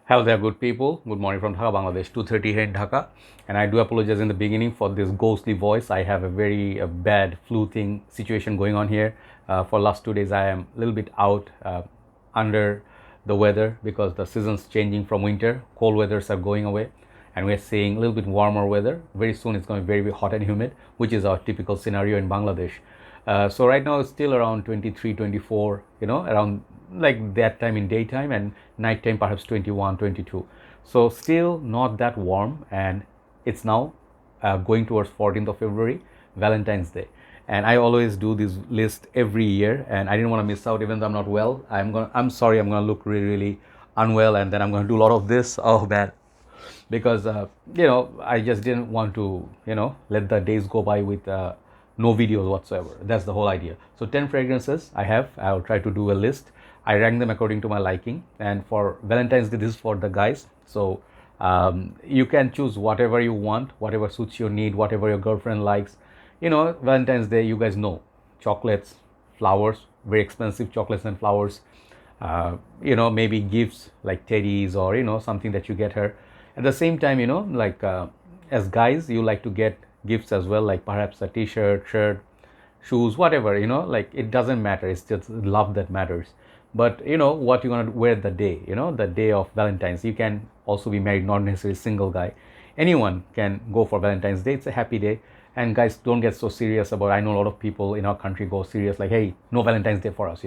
Hello there, good people. Good morning from Dhaka, Bangladesh. 2:30 here in Dhaka, and I do apologize in the beginning for this ghostly voice. I have a very bad flu thing situation going on here. For last 2 days, I am a little bit out under the weather because the seasons changing from winter. Cold weathers are going away, and we're seeing a little bit warmer weather. Very soon, it's going to be very, very hot and humid, which is our typical scenario in Bangladesh. So right now it's still around 23, 24, around like that time in daytime, and nighttime perhaps 21, 22. So still not that warm, and it's now going towards 14th of February, Valentine's Day. And I always do this list every year, and I didn't want to miss out even though I'm not well. I'm sorry, I'm gonna look really, really unwell, and then I'm gonna do a lot of this. Oh man, because I just didn't want to let the days go by with no videos whatsoever. That's the whole idea. So 10 fragrances I'll try to do a list. I rank them according to my liking, and for Valentine's Day, this is for the guys. So you can choose whatever you want, whatever suits your need, whatever your girlfriend likes. Valentine's Day, you guys know, chocolates, flowers, very expensive chocolates and flowers. Maybe gifts like teddies, or something that you get her. At the same time, like as guys, you like to get gifts as well, like perhaps a t-shirt, shirt, shoes, whatever. Like it doesn't matter, it's just love that matters. But what you're gonna wear the day, the day of Valentine's. You can also be married, not necessarily single guy. Anyone can go for Valentine's Day. It's a happy day. And guys, don't get so serious about. I know a lot of people in our country go serious, like, hey, no Valentine's Day for us.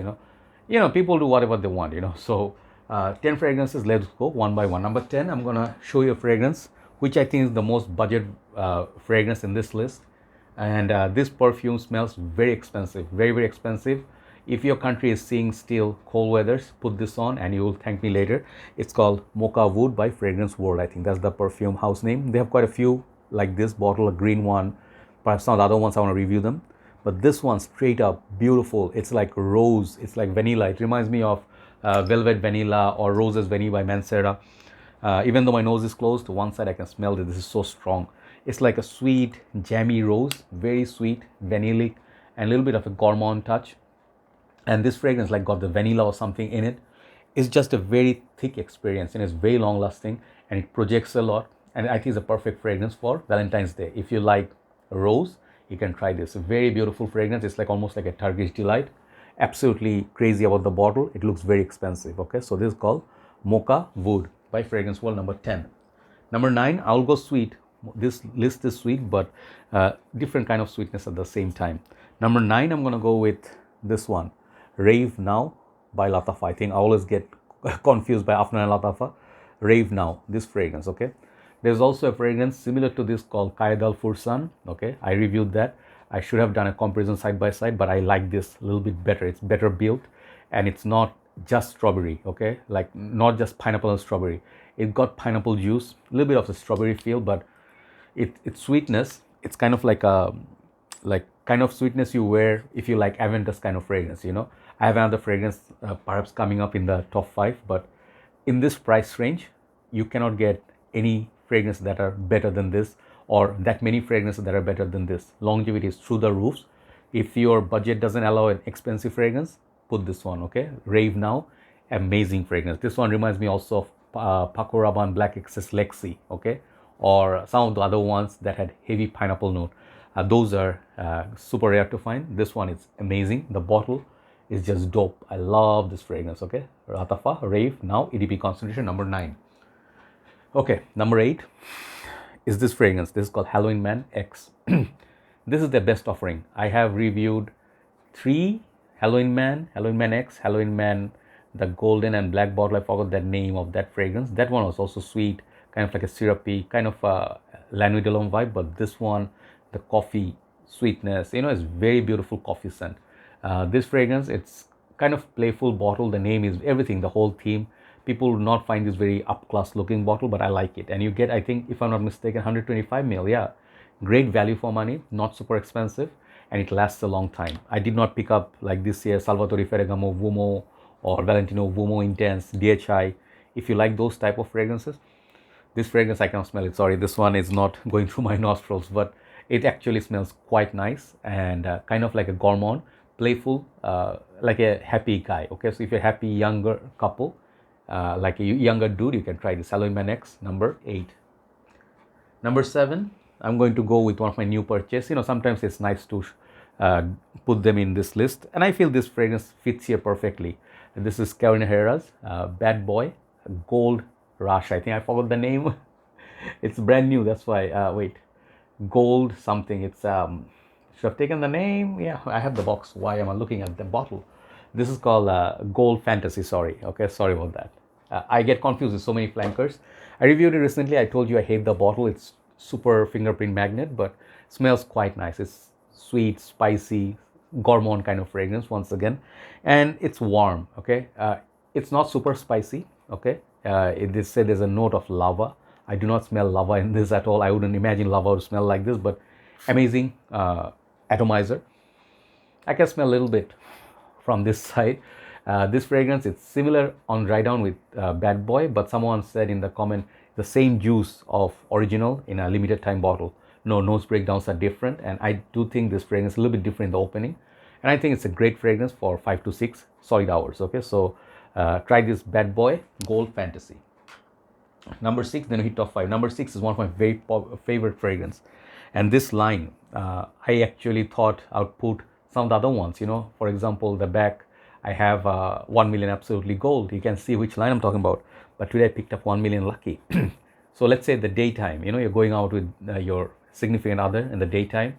People do whatever they want. So 10 fragrances. Let's go one by one. Number 10, I'm gonna show you a fragrance which I think is the most budget fragrance in this list. And this perfume smells very expensive, very, very expensive. If your country is seeing still cold weathers, put this on and you will thank me later. It's called Mocha Wood by Fragrance World. I think that's the perfume house name. They have quite a few like this bottle, a green one. Perhaps some of the other ones I want to review them. But this one, straight up beautiful. It's like rose, it's like vanilla. It reminds me of Velvet Vanilla or Roses Vanilla by Mancera. Even though my nose is closed, to one side I can smell it. This is so strong. It's like a sweet, jammy rose, very sweet, vanillic, and a little bit of a gourmand touch. And this fragrance like got the vanilla or something in it. It's just a very thick experience, and it's very long lasting, and it projects a lot. And I think it's a perfect fragrance for Valentine's Day. If you like rose, you can try this. A very beautiful fragrance. It's like almost like a Turkish delight. Absolutely crazy about the bottle. It looks very expensive. Okay, so this is called Mocha Wood by Fragrance World, number 10. Number 9, I'll go sweet. This list is sweet, but different kind of sweetness at the same time. Number 9, I'm gonna go with this one, Rave Now by Lattafa. I think I always get confused by Afnan and Lattafa. Rave Now, this fragrance. Okay, there's also a fragrance similar to this called Qaed Al Fursan. Okay, I reviewed that. I should have done a comparison side by side, but I like this a little bit better. It's better built, and it's not just strawberry. Okay, like not just pineapple and strawberry. It got pineapple juice, a little bit of the strawberry feel, but its sweetness, it's kind of like a kind of sweetness you wear if you like Aventus kind of fragrance. I have another fragrance perhaps coming up in the top 5, but in this price range you cannot get any fragrance that are better than this, or that many fragrances that are better than this. Longevity is through the roofs. If your budget doesn't allow an expensive fragrance, put this one. Okay, Rave Now, amazing fragrance. This one reminds me also of Paco Rabanne Black Excess Lexi. Okay, or some of the other ones that had heavy pineapple note. Those are super rare to find. This one is amazing. The bottle is just dope. I love this fragrance. Okay, Lattafa Rave Now, EDP concentration number 9. Okay, number 8 is this fragrance. This is called Halloween Man X. This is the best offering. I have reviewed 3 Halloween Man X, Halloween Man, the golden and black bottle. I forgot the name of that fragrance. That one was also sweet, kind of like a syrupy, kind of a La Nuit de l'Homme vibe. But this one, the coffee sweetness, is very beautiful coffee scent. This fragrance, it's kind of playful bottle. The name is everything, the whole theme. People would not find this very up class looking bottle, but I like it. And you get, I think, if I'm not mistaken, 125 ml. Yeah, great value for money, not super expensive, and it lasts a long time. I did not pick up like this year Salvatore Ferragamo Vumo or Valentino Vumo Intense DHI. If you like those type of fragrances, this fragrance I cannot smell it. Sorry, this one is not going through my nostrils, but it actually smells quite nice, and kind of like a gourmand, playful, like a happy guy. Okay, so if you're a happy younger couple, like a younger dude, you can try this. Salon Man X, number 8. Number 7, I'm going to go with one of my new purchase. Sometimes it's nice to uh, put them in this list, and I feel this fragrance fits here perfectly. This is Herrera's Bad Boy Gold Rush. I think I forgot the name. It's brand new, that's why. Wait, Gold something. It's should have taken the name. Yeah, I have the box. Why am I looking at the bottle? This is called Gold Fantasy. Sorry. Okay, sorry about that. I get confused with so many flankers. I reviewed it recently. I told you I hate the bottle. It's super fingerprint magnet, but smells quite nice. It's sweet, spicy, gourmand kind of fragrance once again, and it's warm. Okay, it's not super spicy. Okay, they say there's a note of lava. I do not smell lava in this at all. I wouldn't imagine lava would smell like this, but amazing atomizer. I can smell a little bit from this side. This fragrance, it's similar on dry down with Bad Boy, but someone said in the comment the same juice of original in a limited time bottle. No, nose breakdowns are different, and I do think this fragrance is a little bit different in the opening, and I think it's a great fragrance for 5 to 6 solid hours. Okay, so try this Bad Boy Gold Fantasy. Number 6, then we hit top 5. Number 6 is one of my very favorite fragrance, and this line I actually thought I would put some of the other ones. For example, the back I have 1 million absolutely gold. You can see which line I'm talking about, but today I picked up 1 million lucky. So let's say the daytime, you're going out with your significant other in the daytime,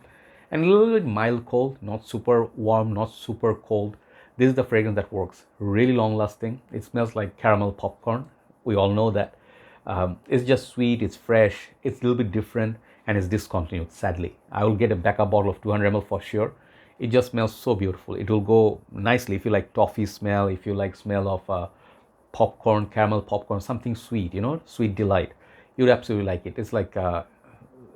and a little bit mild cold, not super warm, not super cold. This is the fragrance that works. Really long lasting. It smells like caramel popcorn. We all know that. It's just sweet, it's fresh, it's a little bit different, and it's discontinued, sadly. I will get a backup bottle of 200 ml for sure. It just smells so beautiful. It will go nicely if you like toffee smell, if you like smell of popcorn, caramel popcorn, something sweet, sweet delight. You'd absolutely like it. It's like a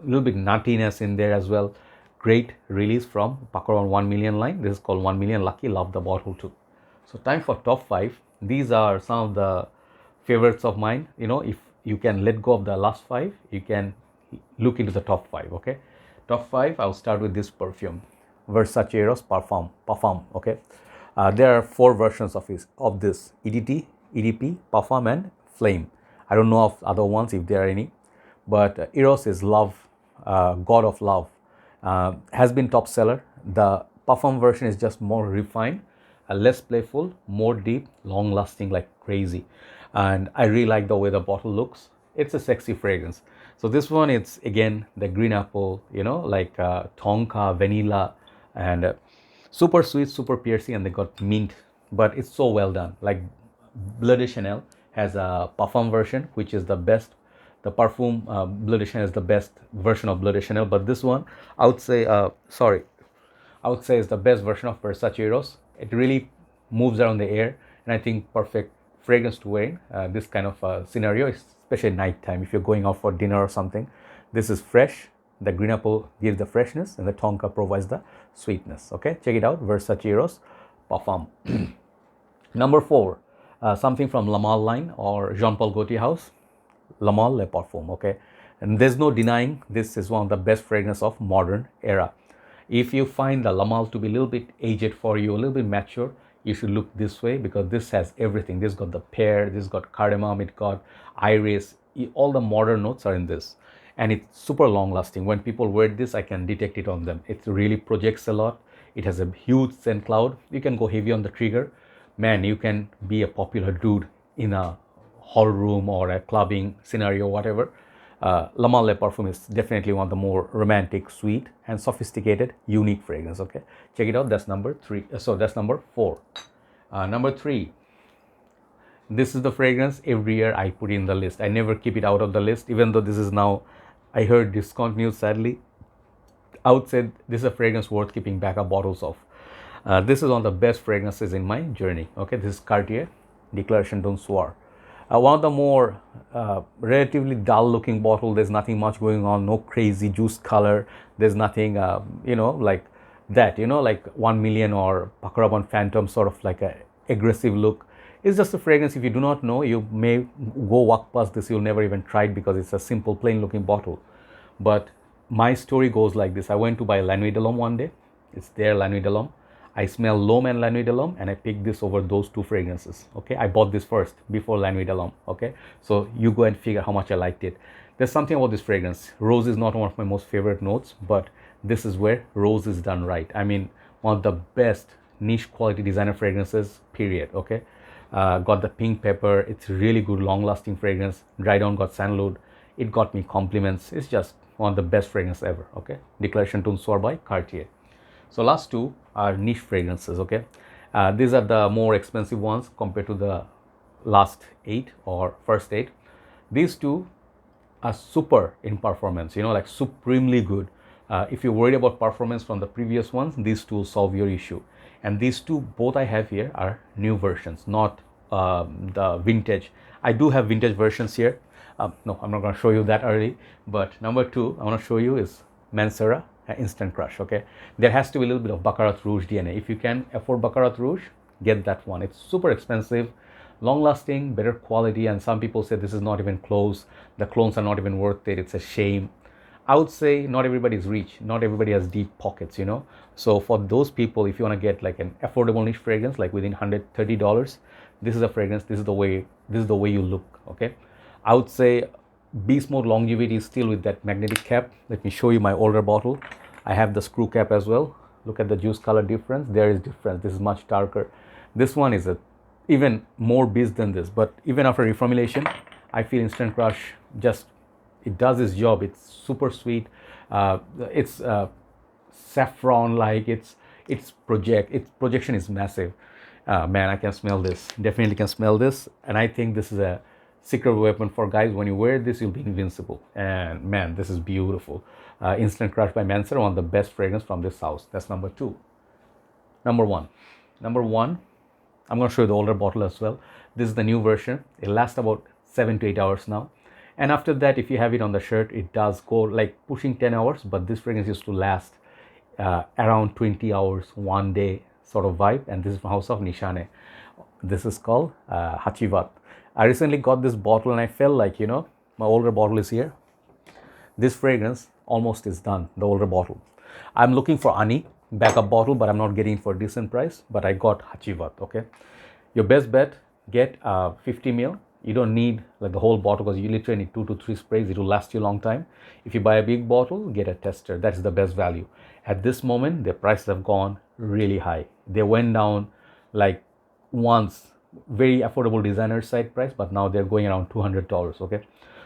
little bit nuttiness in there as well. Great release from Paco 1 million line. This is called 1 million lucky. Love the bottle too. So time for top 5. These are some of the favorites of mine. If you can let go of the last 5, you can look into the top 5. Okay, top 5, I'll start with this perfume, Versace Eros Parfum. Okay, there are 4 versions of this: EDT, EDP, Parfum, and Flame. I don't know of other ones if there are any, but Eros is love, god of love. Has been top seller. The Parfum version is just more refined, less playful, more deep, long lasting like crazy, and I really like the way the bottle looks. It's a sexy fragrance. So this one, it's again the green apple, like tonka, vanilla, and super sweet, super piercing, and they got mint, but it's so well done. Like Bleu de Chanel has a Parfum version, which is the best. The Parfum Bleu de Chanel is the best version of Bleu de Chanel, but this one, I would say is the best version of Versace Eros. It really moves around the air, and I think perfect fragrance to wear in this kind of scenario, especially nighttime if you're going out for dinner or something. This is fresh. The green apple gives the freshness, and the tonka provides the sweetness. Okay, check it out, Versace Eros Parfum. Number 4, something from La Malle line or Jean Paul Gaultier house, La Malle Le Parfum. Okay, and there's no denying this is one of the best fragrance of modern era. If you find the La Malle to be a little bit aged for you, a little bit mature, you should look this way, because this has everything. This got the pear, this got cardamom, it got iris, all the modern notes are in this, and it's super long lasting. When people wear this, I can detect it on them. It really projects a lot. It has a huge scent cloud. You can go heavy on the trigger. Man, you can be a popular dude in a hall room or a clubbing scenario, whatever. La Malle Le Parfum is definitely one of the more romantic, sweet, and sophisticated, unique fragrance. Okay, check it out. That's number 3. So that's number 4. Number 3. This is the fragrance every year I put in the list. I never keep it out of the list, even though this is now, I heard, discontinued, sadly. I would say this is a fragrance worth keeping backup bottles of. This is one of the best fragrances in my journey. Okay, this is Cartier Declaration d'un Soir. One of the more relatively dull looking bottle. There's nothing much going on, no crazy juice color. There's nothing, like that, like 1 million or Paco Rabanne Phantom, sort of like a aggressive look. It's just a fragrance. If you do not know, you may go walk past this, you'll never even try it because it's a simple, plain looking bottle. But my story goes like this. I went to buy La Nuit de l'Homme one day. It's there, La Nuit de l'Homme. I smell L'Homme and La Nuit de l'Homme, and I picked this over those two fragrances. Okay, I bought this first before La Nuit de l'Homme. Okay, so you go and figure how much I liked it. There's something about this fragrance. Rose is not one of my most favorite notes, but this is where rose is done right. I mean, one of the best niche quality designer fragrances, period. Okay, got the pink pepper. It's really good, long lasting fragrance. Dry down, got sandalwood. It got me compliments. It's just one of the best fragrances ever. Okay, Declaration Tune Soir by Cartier. So last two are niche fragrances. Okay, these are the more expensive ones compared to the last 8 or first 8. These two are super in performance, you know, like supremely good. If you're worried about performance from the previous ones, these two will solve your issue. And these two, both I have here, are new versions, not the vintage. I do have vintage versions here. No, I'm not going to show you that early. But number 2, I want to show you is Mancera Instant Crush. Okay, there has to be a little bit of Baccarat Rouge DNA. If you can afford Baccarat Rouge, get that one. It's super expensive, long lasting, better quality, and some people say this is not even close. The clones are not even worth it. It's a shame. I would say not everybody is rich, not everybody has deep pockets, you know. So for those people, if you want to get like an affordable niche fragrance, like within $130, this is a fragrance. This is the way you look. Okay, I would say Beast Mode Longevity is still with that magnetic cap. Let me show you my older bottle. I have the screw cap as well. Look at the juice color difference. There is difference. This is much darker. This one is even more beast than this, but even after reformulation, I feel Instant Crush just, it does its job. It's super sweet. It's saffron like. Its projection is massive. Man, I can smell this. Definitely can smell this, and I think this is a secret weapon for guys. When you wear this, you'll be invincible. And man, this is beautiful. Instant Crush by Mancera, one of the best fragrance from this house. That's number 2. Number one, I'm going to show you the older bottle as well. This is the new version. It lasts about 7 to 8 hours now. And after that, if you have it on the shirt, it does go like pushing 10 hours. But this fragrance used to last around 20 hours, 1 day sort of vibe. And this is from House of Nishane. This is called Hacivat. I recently got this bottle and I felt like, you know, my older bottle is here. This fragrance almost is done, the older bottle. I'm looking for Ani backup bottle, but I'm not getting it for a decent price. But I got Hacivat. Okay, your best bet, get 50 ml. You don't need like the whole bottle because you literally need 2 to 3 sprays. It will last you a long time. If you buy a big bottle, get a tester. That's the best value. At this moment, their prices have gone really high. They went down like once, very affordable designer side price, but now they're going around $200. Okay,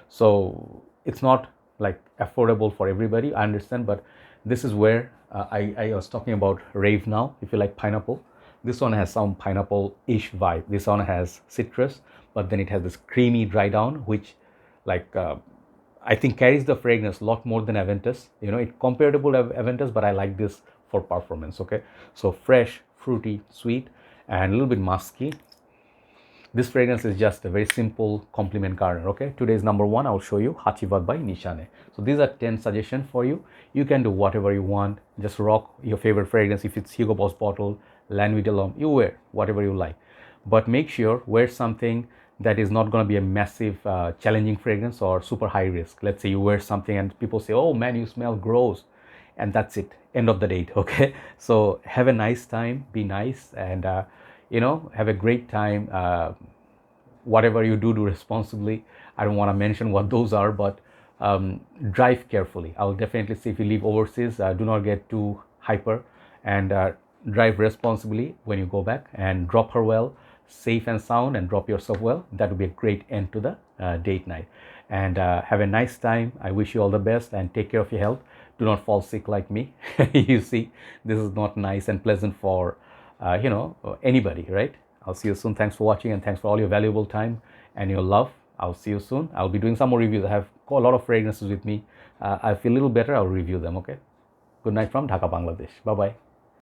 so it's not like affordable for everybody, I understand, but this is where I was talking about Rave Now. If you like pineapple, this one has some pineapple-ish vibe. This one has citrus, but then it has this creamy dry down, which like I think carries the fragrance a lot more than Aventus. You know, it's comparable to Aventus, but I like this for performance. Okay, so fresh, fruity, sweet, and a little bit musky. This fragrance is just a very simple compliment garner. Okay, today's number 1, I will show you Hacivat by Nishane. So these are 10 suggestions for you. You can do whatever you want. Just rock your favorite fragrance. If it's Hugo Boss bottle, La Nuit de l'Homme, you wear whatever you like. But make sure wear something that is not going to be a massive challenging fragrance or super high risk. Let's say you wear something and people say, oh man, you smell gross, and that's it, end of the date. Okay, so have a nice time, be nice, and you know, have a great time. Whatever you do responsibly. I don't want to mention what those are, but drive carefully. I'll definitely say if you leave overseas, do not get too hyper, and drive responsibly when you go back, and drop her well, safe and sound, and drop yourself well. That would be a great end to the date night. And have a nice time. I wish you all the best, and take care of your health. Do not fall sick like me. You see, this is not nice and pleasant for you know, anybody, right? I'll see you soon. Thanks for watching, and thanks for all your valuable time and your love. I'll see you soon. I'll be doing some more reviews. I have a lot of fragrances with me. I feel a little better. I'll review them. Okay. Good night from Dhaka, Bangladesh. Bye bye.